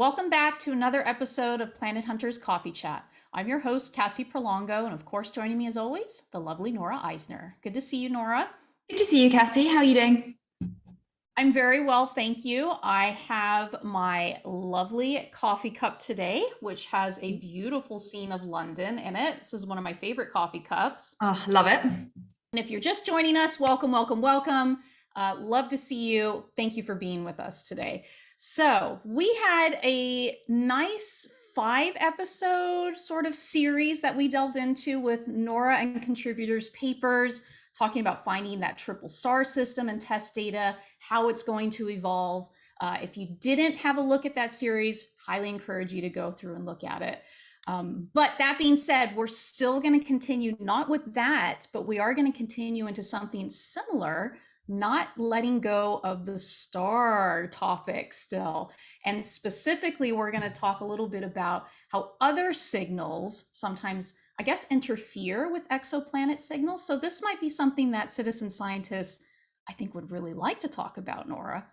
Welcome back to another episode of Planet Hunters Coffee Chat. I'm your host, Cassie Prolongo, and of course, joining me as always, the lovely Nora Eisner. Good to see you, Nora. Good to see you, Cassie. How are you doing? I'm very well, thank you. I have my lovely coffee cup today, which has a beautiful scene of London in it. This is one of my favorite coffee cups. Oh, love it. And if you're just joining us, welcome, welcome, welcome. Love to see you. Thank you for being with us today. So we had a nice 5-episode sort of series that we delved into with Nora and contributors' papers, talking about finding that triple star system and test data, how it's going to evolve. If you didn't have a look at that series, highly encourage you to go through and look at it. But that being said, we're still going to continue, not with that, but we are going to continue into something similar, not letting go of the star topic still. And specifically, we're going to talk a little bit about how other signals sometimes, I guess, interfere with exoplanet signals. So this might be something that citizen scientists, I think, would really like to talk about, Nora.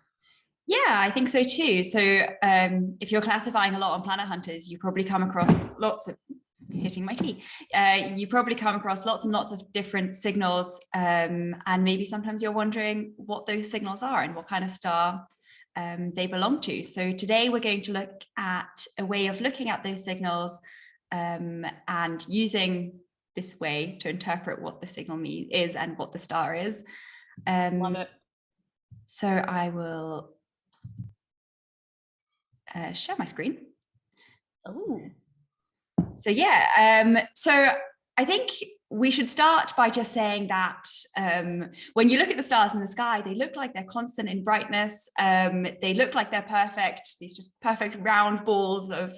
Yeah, I think so too. So if you're classifying a lot on Planet Hunters, you probably come across lots of hitting my tea. You probably come across lots and lots of different signals, and maybe sometimes you're wondering what those signals are and what kind of star they belong to. So today we're going to look at a way of looking at those signals and using this way to interpret what the signal is and what the star is. Love it. So I will share my screen. Oh. So yeah, so I think we should start by just saying that when you look at the stars in the sky, they look like they're constant in brightness. They look like they're perfect, these just perfect round balls of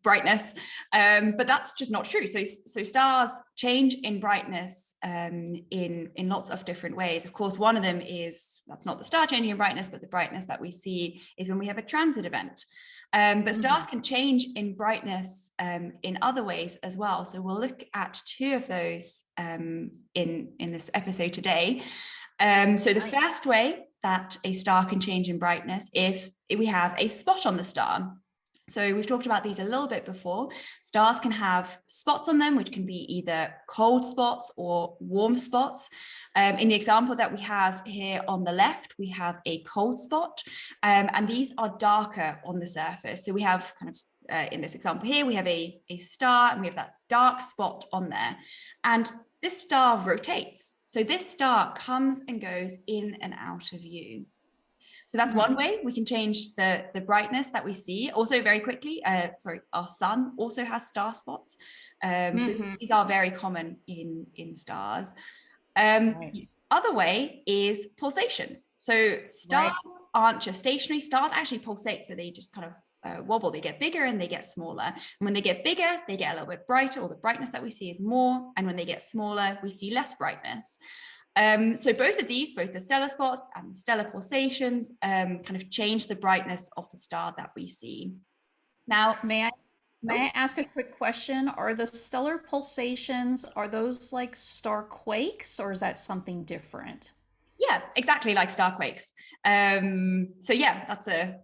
brightness, but that's just not true. So stars change in brightness in lots of different ways. Of course, one of them is, that's not the star changing in brightness, but the brightness that we see is when we have a transit event. But stars can change in brightness in other ways as well. So we'll look at two of those in this episode today. So the first way that a star can change in brightness if we have a spot on the star. So we've talked about these a little bit before. Stars can have spots on them, which can be either cold spots or warm spots. In the example that we have here on the left, we have a cold spot, and these are darker on the surface. So we have kind of, in this example here, we have a star and we have that dark spot on there. And this star rotates. So this star comes and goes in and out of view. So that's one way we can change the brightness that we see. Also, very quickly, our sun also has star spots. So these are very common in stars. The other way is pulsations. So stars aren't just stationary. Stars actually pulsate. So they just kind of wobble. They get bigger and they get smaller. And when they get bigger, they get a little bit brighter, or the brightness that we see is more. And when they get smaller, we see less brightness. So both of these, both the stellar spots and the stellar pulsations, kind of change the brightness of the star that we see. Now, may I ask a quick question? Are the stellar pulsations, are those like star quakes, or is that something different? Yeah, exactly like star quakes. So yeah, that's a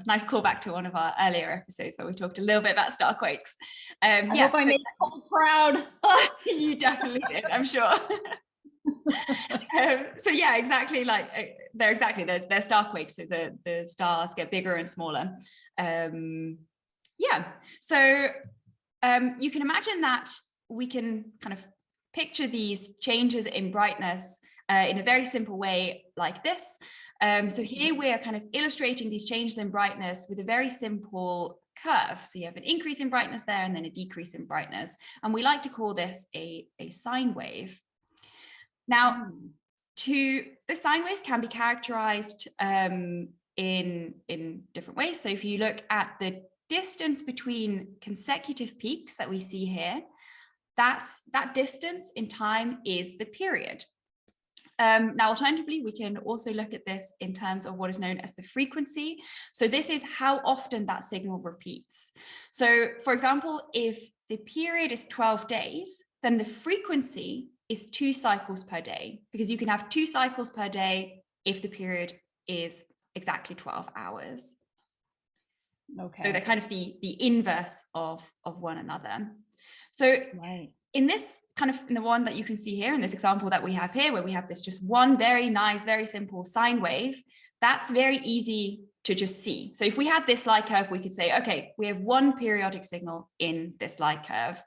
nice callback to one of our earlier episodes where we talked a little bit about star quakes. I hope I made Cole proud. You definitely did, I'm sure. So yeah, exactly like they're star quakes. So the stars get bigger and smaller. Yeah, so you can imagine that we can kind of picture these changes in brightness in a very simple way like this. So here we're kind of illustrating these changes in brightness with a very simple curve. So you have an increase in brightness there and then a decrease in brightness. And we like to call this a sine wave. Now, the sine wave can be characterized in different ways. So if you look at the distance between consecutive peaks that we see here, that distance in time is the period. Now, alternatively, we can also look at this in terms of what is known as the frequency. So this is how often that signal repeats. So, for example, if the period is 12 days, then the frequency is 2 cycles per day, because you can have 2 cycles per day if the period is exactly 12 hours. Okay. So they're kind of the inverse of one another. So Right. in this kind of, in the one that you can see here, in this example that we have here, where we have this just one very nice, very simple sine wave, that's very easy to just see. So if we had this light curve, we could say, okay, we have one periodic signal in this light curve.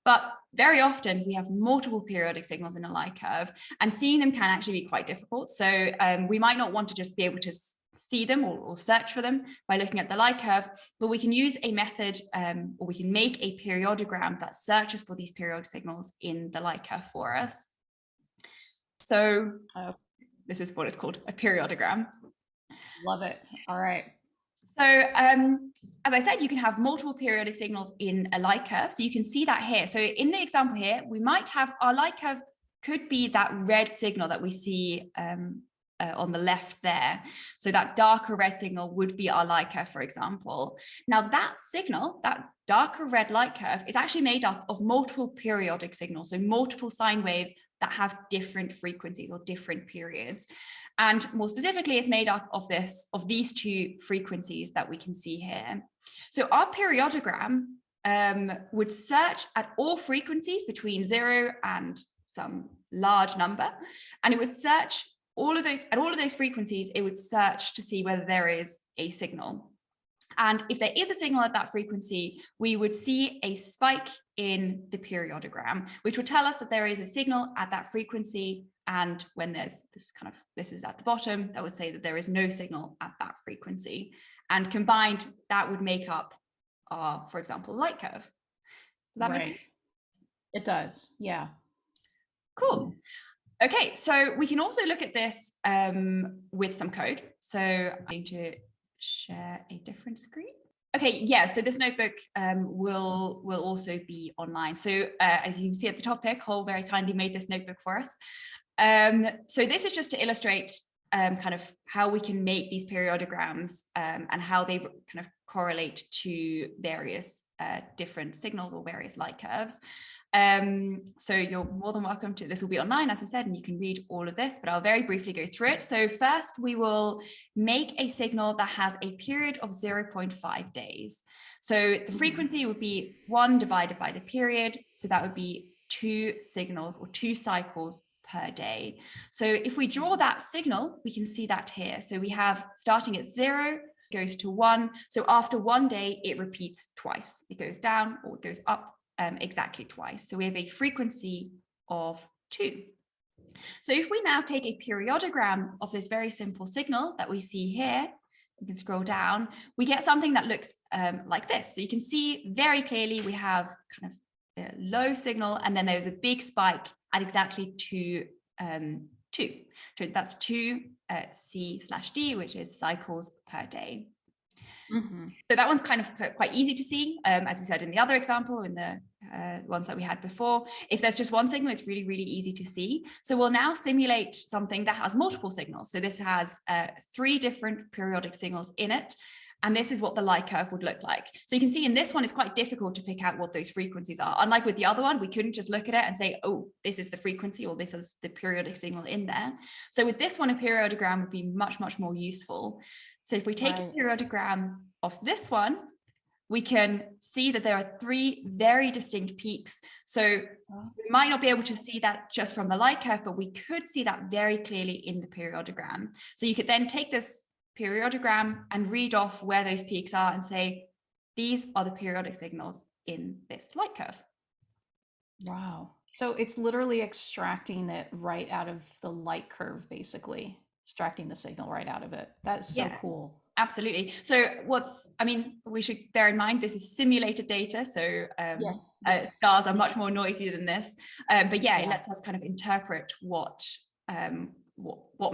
But very often we have multiple periodic signals in a light curve, and seeing them can actually be quite difficult. So we might not want to just be able to see them or search for them by looking at the light curve, but we can use a method or we can make a periodogram that searches for these periodic signals in the light curve for us. So this is what it's called, a periodogram. Love it. All right. So as I said, you can have multiple periodic signals in a light curve. So you can see that here. So in the example here, we might have our light curve could be that red signal that we see on the left there. So that darker red signal would be our light curve, for example. Now that signal, that darker red light curve, is actually made up of multiple periodic signals, so multiple sine waves that have different frequencies or different periods. And more specifically, it's made up of these two frequencies that we can see here. So our periodogram would search at all frequencies between 0 and some large number, and it would search at all of those frequencies. It would search to see whether there is a signal. And if there is a signal at that frequency, we would see a spike in the periodogram, which would tell us that there is a signal at that frequency. And when there's this is at the bottom, that would say that there is no signal at that frequency. And combined, that would make up our, for example, light curve. Does that make sense? It does. Yeah. Cool. Okay, so we can also look at this with some code. So I'm going to share a different screen. Okay, yeah, so this notebook will also be online. So as you can see at the top here, Cole very kindly made this notebook for us. So this is just to illustrate kind of how we can make these periodograms and how they kind of correlate to various different signals or various light curves. So you're more than welcome to, this will be online, as I said, and you can read all of this, but I'll very briefly go through it. So first we will make a signal that has a period of 0.5 days. So the frequency would be 1 divided by the period. So that would be 2 signals or 2 cycles per day. So if we draw that signal, we can see that here. So we have starting at 0, goes to 1. So after 1 day, it repeats twice. It goes down or it goes up exactly twice. So we have a frequency of 2. So if we now take a periodogram of this very simple signal that we see here, you can scroll down, we get something that looks like this. So you can see very clearly we have kind of a low signal, and then there's a big spike at exactly 2. So that's 2 C/D, which is cycles per day. So that one's kind of quite easy to see, as we said in the other example, in the ones that we had before. If there's just one signal, it's really, really easy to see. So we'll now simulate something that has multiple signals. So this has 3 different periodic signals in it. And this is what the light curve would look like. So you can see in this one, it's quite difficult to pick out what those frequencies are. Unlike with the other one, we couldn't just look at it and say, oh, this is the frequency, or this is the periodic signal in there. So with this one, a periodogram would be much, much more useful. So if we take a periodogram of this one, we can see that there are 3 very distinct peaks. So we might not be able to see that just from the light curve, but we could see that very clearly in the periodogram. So you could then take this periodogram and read off where those peaks are and say, these are the periodic signals in this light curve. Wow. So it's literally extracting it right out of the light curve, basically extracting the signal right out of it. That's so cool. Absolutely. So we should bear in mind, this is simulated data. So stars are much more noisy than this. But yeah, it lets us kind of interpret what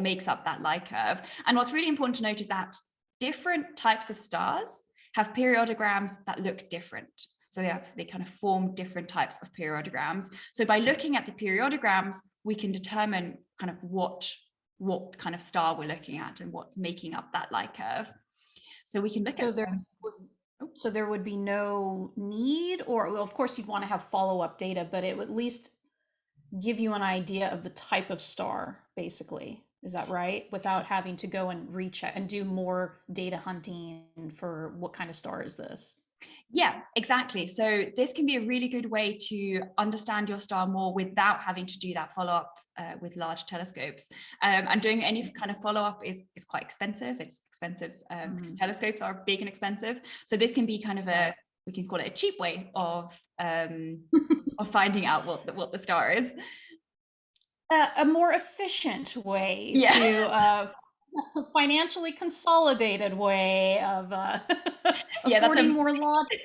makes up that light curve. And what's really important to note is that different types of stars have periodograms that look different. So they kind of form different types of periodograms. So by looking at the periodograms, we can determine kind of what kind of star we're looking at and what's making up that light curve. So we can look at so there would be no need, or well, of course you'd want to have follow-up data, but it would at least give you an idea of the type of star, basically. Is that right? Without having to go and recheck and do more data hunting for what kind of star is this? Yeah, exactly. So this can be a really good way to understand your star more without having to do that follow-up with large telescopes. And doing any kind of follow-up is quite expensive. It's expensive because telescopes are big and expensive. So this can be kind of we can call it a cheap way of finding out what the star is. A more efficient way Yeah. to financially consolidated way of Yeah, affording more logic.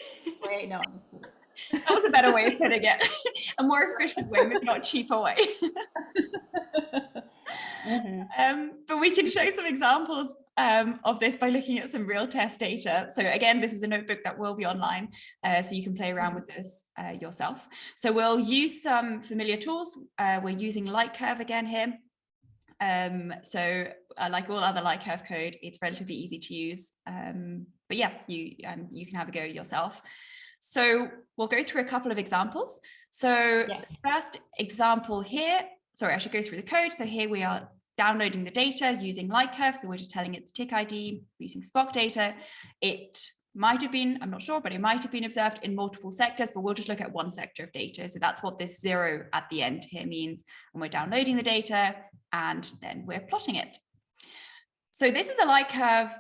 Wait, no, I'm just kidding. that was a better way of putting it. A more efficient way, maybe not a cheaper way. But we can show some examples of this by looking at some real TESS data. So again, this is a notebook that will be online, so you can play around with this yourself. So we'll use some familiar tools. We're using light curve again here. So like all other light curve code, it's relatively easy to use. But yeah, you can have a go yourself. So we'll go through a couple of examples. So Yes. first example here, sorry, I should go through the code. So here we are downloading the data using light curve. So we're just telling it the tick ID, using Spock data. It might have been, I'm not sure, but it might have been observed in multiple sectors, but we'll just look at one sector of data. So that's what this 0 at the end here means. And we're downloading the data and then we're plotting it. So this is a light curve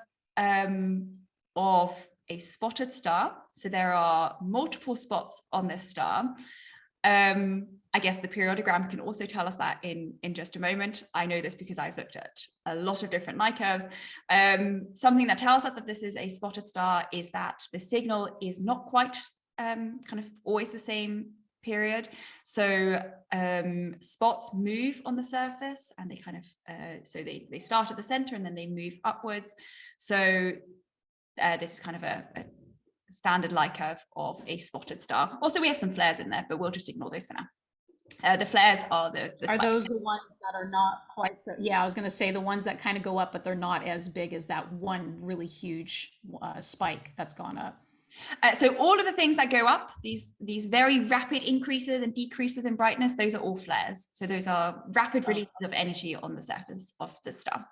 of a spotted star. So there are multiple spots on this star. I guess the periodogram can also tell us that in just a moment. I know this because I've looked at a lot of different light curves. Something that tells us that this is a spotted star is that the signal is not quite kind of always the same period. So spots move on the surface and they kind of, so they start at the center and then they move upwards. So this is kind of a standard light curve of a spotted star. Also, we have some flares in there, but we'll just ignore those for now. The flares are the Are those the ones that are not quite so? Yeah, I was going to say the ones that kind of go up, but they're not as big as that one really huge spike that's gone up. So all of the things that go up, these very rapid increases and decreases in brightness, those are all flares. So those are rapid releases of energy on the surface of the star.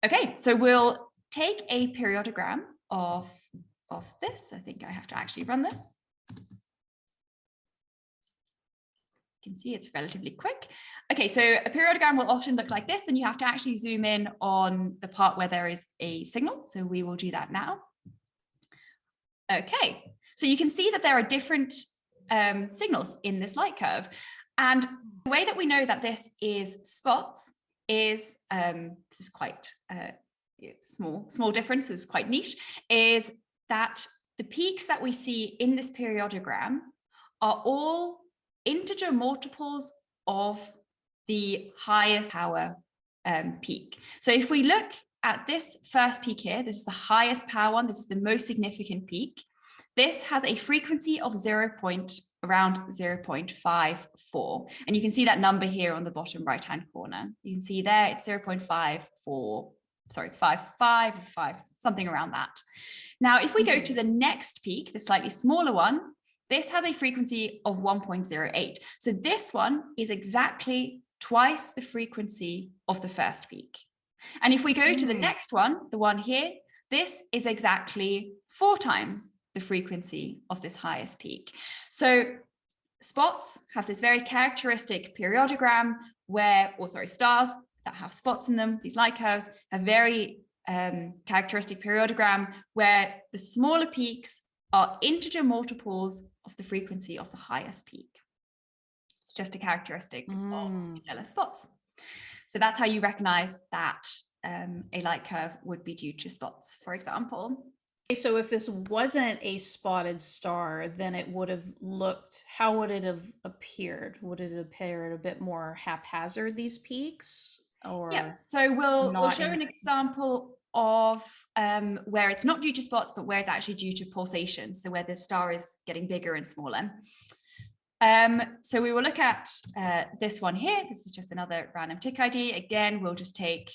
Okay, so we'll take a periodogram of this. I think I have to actually run this. You can see it's relatively quick. Okay, so a periodogram will often look like this, and you have to actually zoom in on the part where there is a signal. So we will do that now. Okay, so you can see that there are different signals in this light curve. And the way that we know that this is spots is, this is quite small difference, this is quite niche, is that the peaks that we see in this periodogram are all integer multiples of the highest power peak. So if we look at this first peak here, this is the highest power one, this is the most significant peak. This has a frequency of around 0.54. And you can see that number here on the bottom right-hand corner. You can see there it's 0.54, sorry, 55, something around that. Now, if we go to the next peak, the slightly smaller one, this has a frequency of 1.08. So this one is exactly twice the frequency of the first peak. And if we go to the next one, the one here, this is exactly 4 times the frequency of this highest peak. So spots have this very characteristic periodogram where, or sorry, stars that have spots in them, these light curves, have very characteristic periodogram where the smaller peaks are integer multiples of the frequency of the highest peak. It's just a characteristic of stellar spots. So that's how you recognize that a light curve would be due to spots, for example. So if this wasn't a spotted star, then it would have looked, how would it have appeared? Would it appear a bit more haphazard, these peaks? Or yeah, so we'll show an example of where it's not due to spots, but where it's actually due to pulsation. So where the star is getting bigger and smaller. So we will look at this one here. This is just another random tick ID. Again, we'll just take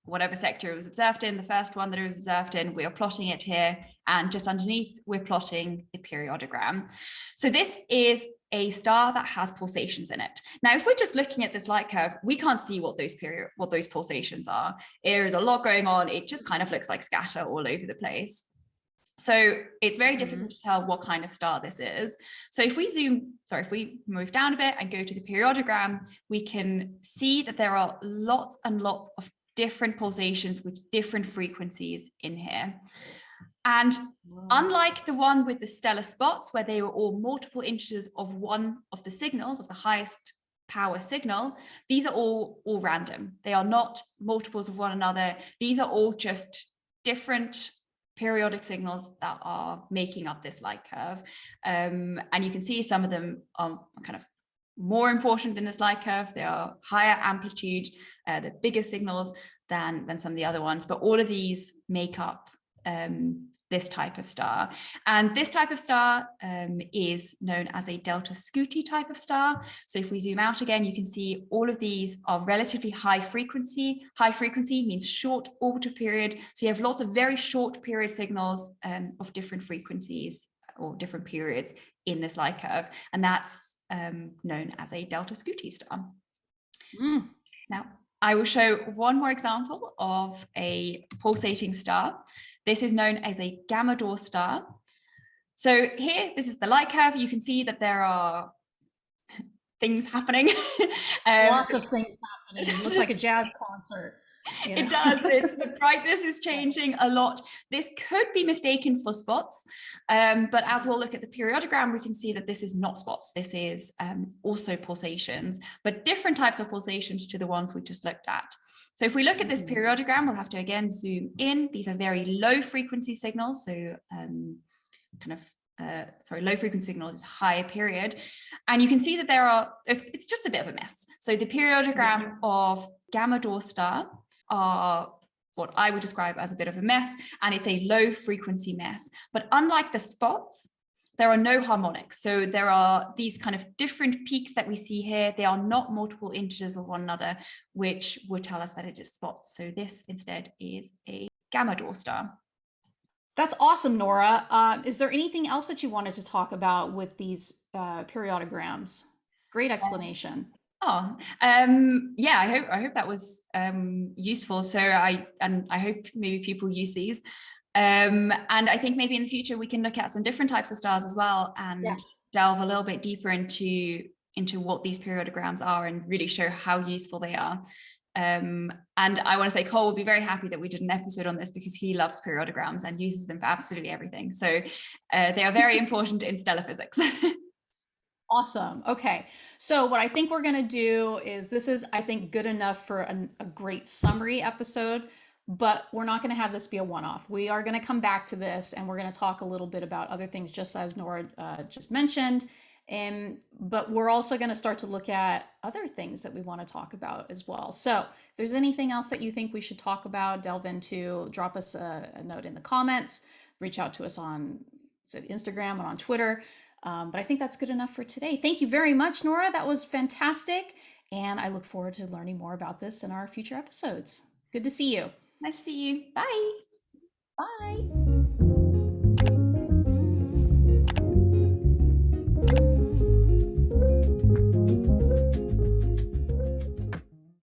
whatever sector it was observed in, the first one that it was observed in, we are plotting it here, and just underneath, we're plotting the periodogram. So this is a star that has pulsations in it. Now, if we're just looking at this light curve, we can't see what those pulsations are. There is a lot going on. It just kind of looks like scatter all over the place. So it's very difficult to tell what kind of star this is. So if we move down a bit and go to the periodogram, we can see that there are lots and lots of different pulsations with different frequencies in here. And unlike the one with the stellar spots, where they were all multiple inches of one of the signals, of the highest power signal, these are all random. They are not multiples of one another. These are all just different periodic signals that are making up this light curve. And you can see some of them are kind of more important in this light curve. They are higher amplitude, the bigger signals than some of the other ones, but all of these make up this type of star. And this type of star is known as a delta Scuti type of star. So if we zoom out again, you can see all of these are relatively high frequency. High frequency means short orbital period. So you have lots of very short period signals of different frequencies or different periods in this light curve. And that's known as a delta Scuti star. Now, I will show one more example of a pulsating star. This is known as a gamma Dor star. So here, this is the light curve. You can see that there are things happening. Lots of things happening. It looks like a jazz concert. You know? It does. The brightness is changing a lot. This could be mistaken for spots, but as we'll look at the periodogram, we can see that this is not spots. This is also pulsations, but different types of pulsations to the ones we just looked at. So if we look at this periodogram, we'll have to again zoom in. These are very low frequency signals. So low frequency signals is higher period. And you can see that it's just a bit of a mess. So the periodogram of gamma Dor star are what I would describe as a bit of a mess, and it's a low frequency mess. But unlike the spots, there are no harmonics. So there are these kind of different peaks that we see here. They are not multiple integers of one another, which would tell us that it is spots. So this instead is a gamma Dor star. That's awesome, Nora. Is there anything else that you wanted to talk about with these periodograms? Great explanation. Yeah, I hope that was useful. So I hope maybe people use these. And I think maybe in the future we can look at some different types of stars as well and delve a little bit deeper into what these periodograms are and really show how useful they are. And I want to say Cole will be very happy that we did an episode on this because he loves periodograms and uses them for absolutely everything. So they are very important in stellar physics. Awesome. Okay. So what I think we're going to do is this is, I think, good enough for a great summary episode, but we're not going to have this be a one-off. We are going to come back to this and we're going to talk a little bit about other things, just as Nora just mentioned. But we're also going to start to look at other things that we want to talk about as well. So if there's anything else that you think we should talk about, delve into, drop us a note in the comments, reach out to us on Instagram and on Twitter. But I think that's good enough for today. Thank you very much, Nora. That was fantastic. And I look forward to learning more about this in our future episodes. Good to see you. Nice to see you. Bye. Bye.